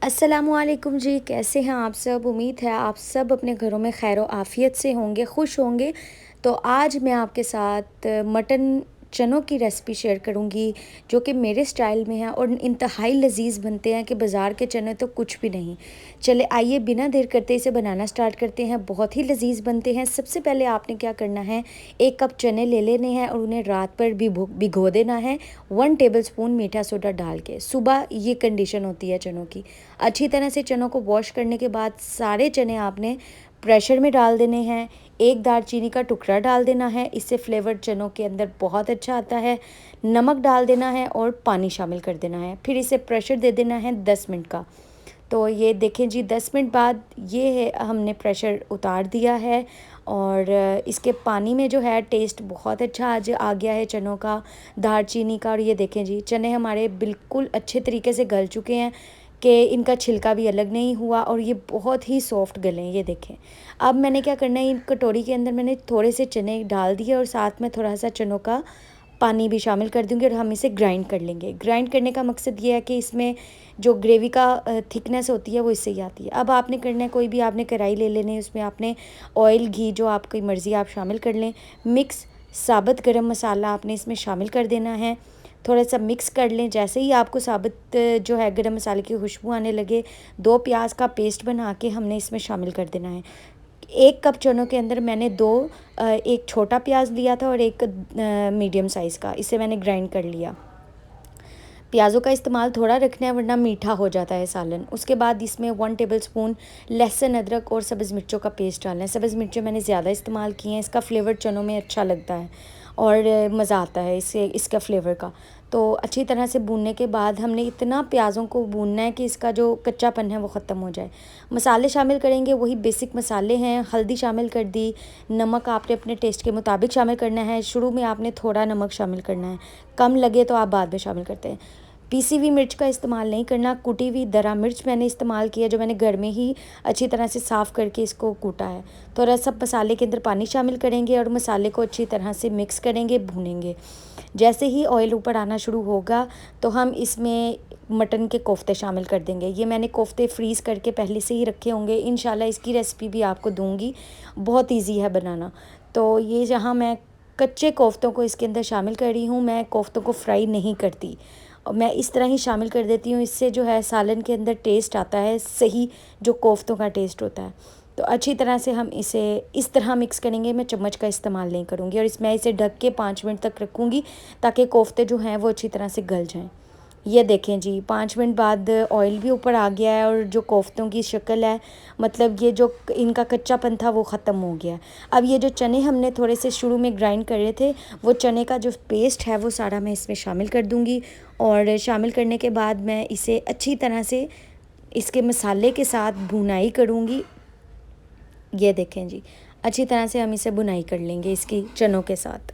अस्सलामुअलैकुम जी, कैसे हैं आप सब। उम्मीद है आप सब अपने घरों में खैर व आफ़ियत से होंगे, खुश होंगे। तो आज मैं आपके साथ मटन चनों की रेसिपी शेयर करूंगी जो कि मेरे स्टाइल में है और इंतहाई लजीज बनते हैं कि बाज़ार के चने तो कुछ भी नहीं। चले आइए बिना देर करते इसे बनाना स्टार्ट करते हैं। बहुत ही लजीज बनते हैं। सबसे पहले आपने क्या करना है, 1 कप चने ले लेने हैं और उन्हें रात पर भिगो देना है 1 टेबलस्पून मीठा सोडा डाल के। सुबह ये कंडीशन होती है चनों की। अच्छी तरह से चनों को वॉश करने के बाद सारे चने आपने प्रेशर में डाल देने हैं। 1 दालचीनी का टुकड़ा डाल देना है, इससे फ्लेवर चनों के अंदर बहुत अच्छा आता है। नमक डाल देना है और पानी शामिल कर देना है। फिर इसे प्रेशर दे देना है 10 मिनट का। तो ये देखें जी, 10 मिनट बाद ये है, हमने प्रेशर उतार दिया है और इसके पानी में जो है टेस्ट बहुत अच्छा आज आ गया है चनों का, दालचीनी का। और ये देखें जी, चने हमारे बिल्कुल अच्छे तरीके से गल चुके हैं कि इनका छिलका भी अलग नहीं हुआ और ये बहुत ही सॉफ्ट गले हैं। ये देखें। अब मैंने क्या करना है, इन कटोरी के अंदर मैंने थोड़े से चने डाल दिए और साथ में थोड़ा सा चनों का पानी भी शामिल कर दूंगी और हम इसे ग्राइंड कर लेंगे। ग्राइंड करने का मकसद ये है कि इसमें जो ग्रेवी का थिकनेस होती है वो इससे ही आती है। अब आपने करना है, कोई भी आपने कढ़ाई ले लेनी है, उसमें आपने ऑयल घी जो आपकी मर्ज़ी आप शामिल कर लें। मिक्स साबुत गरम मसाला आपने इसमें शामिल कर देना है। थोड़ा सा मिक्स कर लें। जैसे ही आपको साबुत जो है गरम मसाले की खुशबू आने लगे, 2 प्याज का पेस्ट बना के हमने इसमें शामिल कर देना है। 1 कप चनों के अंदर मैंने एक छोटा प्याज लिया था और एक मीडियम साइज़ का, इसे मैंने ग्राइंड कर लिया। प्याज़ों का इस्तेमाल थोड़ा रखना है वरना मीठा हो जाता है सालन। उसके बाद इसमें 1 टेबलस्पून लहसुन, अदरक और सब्ज़ मिर्चों का पेस्ट डालना है। सब्ज़ मिर्चें मैंने ज़्यादा इस्तेमाल की हैं, इसका फ्लेवर चनों में अच्छा लगता है और मज़ा आता है इसका फ्लेवर का। तो अच्छी तरह से भूनने के बाद हमने इतना प्याज़ों को भूनना है कि इसका जो कच्चापन है वो ख़त्म हो जाए। मसाले शामिल करेंगे, वही बेसिक मसाले हैं। हल्दी शामिल कर दी, नमक आपने अपने टेस्ट के मुताबिक शामिल करना है। शुरू में आपने थोड़ा नमक शामिल करना है, कम लगे तो आप बाद में शामिल करते हैं। पीसी हुई मिर्च का इस्तेमाल नहीं करना, कुटी हुई दरा मिर्च मैंने इस्तेमाल किया, जो मैंने घर में ही अच्छी तरह से साफ़ करके इसको कूटा है। तो सब मसाले के अंदर पानी शामिल करेंगे और मसाले को अच्छी तरह से मिक्स करेंगे, भूनेंगे। जैसे ही ऑयल ऊपर आना शुरू होगा तो हम इसमें मटन के कोफ्ते शामिल कर देंगे। ये मैंने कोफ्ते फ्रीज़ करके पहले से ही रखे होंगे। इंशाल्लाह इसकी रेसिपी भी आपको दूंगी, बहुत ईजी है बनाना। तो ये जहाँ मैं कच्चे कोफ्तों को इसके अंदर शामिल कर रही हूँ, मैं कोफ्तों को फ्राई नहीं करती और मैं इस तरह ही शामिल कर देती हूँ। इससे जो है सालन के अंदर टेस्ट आता है सही, जो कोफ्तों का टेस्ट होता है। तो अच्छी तरह से हम इसे इस तरह मिक्स करेंगे। मैं चम्मच का इस्तेमाल नहीं करूँगी और मैं इसे ढक के 5 मिनट तक रखूँगी ताकि कोफ्ते जो हैं वो अच्छी तरह से गल जाएँ। ये देखें जी, 5 मिनट बाद ऑयल भी ऊपर आ गया है और जो कोफ्तों की शक्ल है, मतलब ये जो इनका कच्चापन था वो ख़त्म हो गया। अब ये जो चने हमने थोड़े से शुरू में ग्राइंड करे थे, वो चने का जो पेस्ट है वो सारा मैं इसमें शामिल कर दूँगी और शामिल करने के बाद मैं इसे अच्छी तरह से इसके मसाले के साथ भुनाई करूँगी। ये देखें जी, अच्छी तरह से हम इसे भुनाई कर लेंगे इसकी चनों के साथ।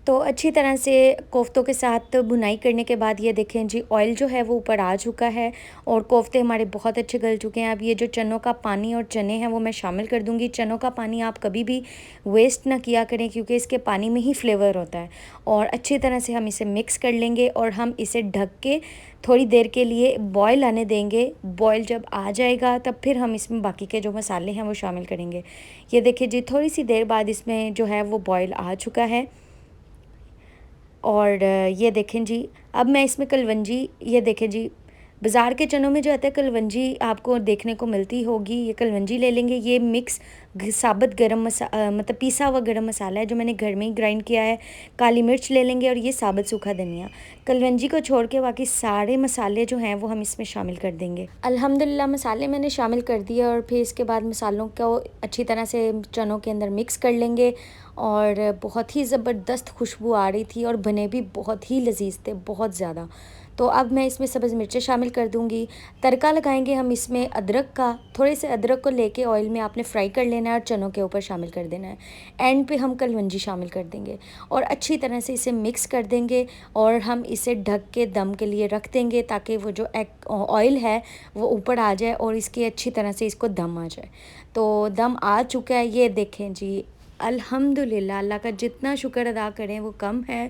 तो अच्छी तरह से कोफ्तों के साथ भुनाई करने के बाद ये देखें जी, ऑयल जो है वो ऊपर आ चुका है और कोफ्ते हमारे बहुत अच्छे गल चुके हैं। अब ये जो चनों का पानी और चने हैं वो मैं शामिल कर दूंगी। चनों का पानी आप कभी भी वेस्ट ना किया करें क्योंकि इसके पानी में ही फ्लेवर होता है। और अच्छी तरह से हम इसे मिक्स कर लेंगे और हम इसे ढक के थोड़ी देर के लिए बॉयल आने देंगे। बॉयल जब आ जाएगा तब फिर हम इसमें बाकी के जो मसाले हैं वो शामिल करेंगे। ये देखिए जी, थोड़ी सी देर बाद इसमें जो है वो बॉयल आ चुका है और ये देखें जी, अब मैं इसमें कलवंजी, ये देखें जी, बाज़ार के चनों में जो आता है कलवंजी आपको देखने को मिलती होगी। ये कलवंजी ले लेंगे। ये मिक्स साबुत मतलब पीसा हुआ गरम मसाला है जो मैंने घर में ही ग्राइंड किया है। काली मिर्च ले लेंगे और ये साबुत सूखा धनिया। कलवंजी को छोड़ के बाकी सारे मसाले जो हैं वो हम इसमें शामिल कर देंगे। अल्हम्दुलिल्लाह मसाले मैंने शामिल कर दिए और फिर इसके बाद मसालों को अच्छी तरह से चनों के अंदर मिक्स कर लेंगे और बहुत ही ज़बरदस्त खुशबू आ रही थी और बने भी बहुत ही लजीज थे, बहुत ज़्यादा। तो अब मैं इसमें सब्ज़ मिर्चें शामिल कर दूंगी। तड़का लगाएंगे हम इसमें अदरक का। थोड़े से अदरक को लेके ऑयल में आपने फ्राई कर लेना है और चनों के ऊपर शामिल कर देना है। एंड पे हम कलवंजी शामिल कर देंगे और अच्छी तरह से इसे मिक्स कर देंगे और हम इसे ढक के दम के लिए रख देंगे ताकि वो जो ऑयल है वो ऊपर आ जाए और इसकी अच्छी तरह से इसको दम आ जाए। तो दम आ चुका है, ये देखें जी, अल्हम्दुलिल्लाह। अल्लाह का जितना शुक्र अदा करें वो कम है।